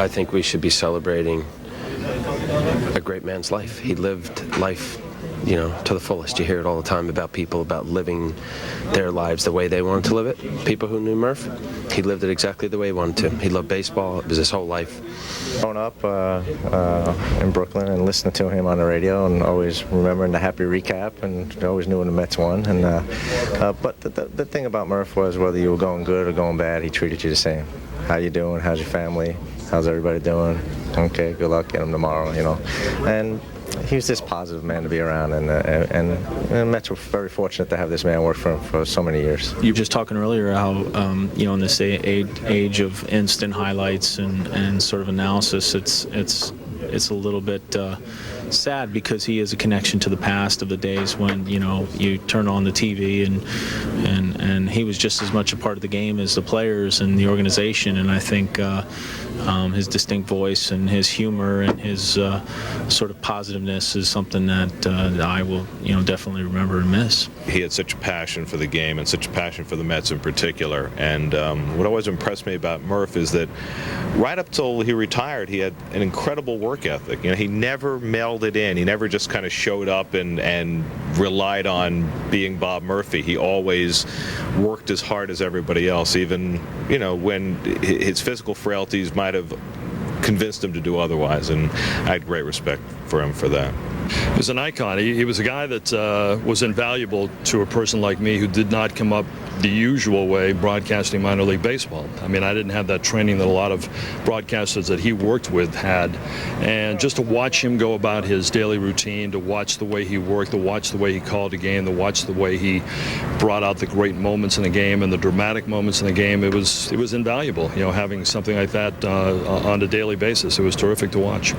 I think we should be celebrating a great man's life. He lived life, to the fullest. You hear it all the time about people, about living their lives the way they wanted to live it. People who knew Murph, he lived it exactly the way he wanted to. He loved baseball. It was his whole life. Growing up in Brooklyn and listening to him on the radio and always remembering the happy recap, and always knew when the Mets won. And but the thing about Murph was, whether you were going good or going bad, he treated you the same. How you doing? How's your family? How's everybody doing? Okay, good luck. Get him tomorrow. And he was this positive man to be around, and the Mets were very fortunate to have this man work for him for so many years. You were just talking earlier how, in this age of instant highlights and sort of analysis, it's a little bit sad, because he has a connection to the past of the days when you turn on the TV and he was just as much a part of the game as the players and the organization. And I think his distinct voice and his humor and his sort of positiveness is something that I will definitely remember and miss. He had such a passion for the game and such a passion for the Mets in particular. And what always impressed me about Murph is that right up till he retired, he had an incredible work ethic. He never mailed it in. He never just kind of showed up and relied on being Bob Murphy. He always worked as hard as everybody else, even when his physical frailties might have convinced him to do otherwise. And I had great respect for him for that. He was an icon. He was a guy that was invaluable to a person like me who did not come up the usual way broadcasting minor league baseball. I mean, I didn't have that training that a lot of broadcasters that he worked with had. And just to watch him go about his daily routine, to watch the way he worked, to watch the way he called a game, to watch the way he brought out the great moments in the game and the dramatic moments in the game, it was invaluable, having something like that on a daily basis. It was terrific to watch.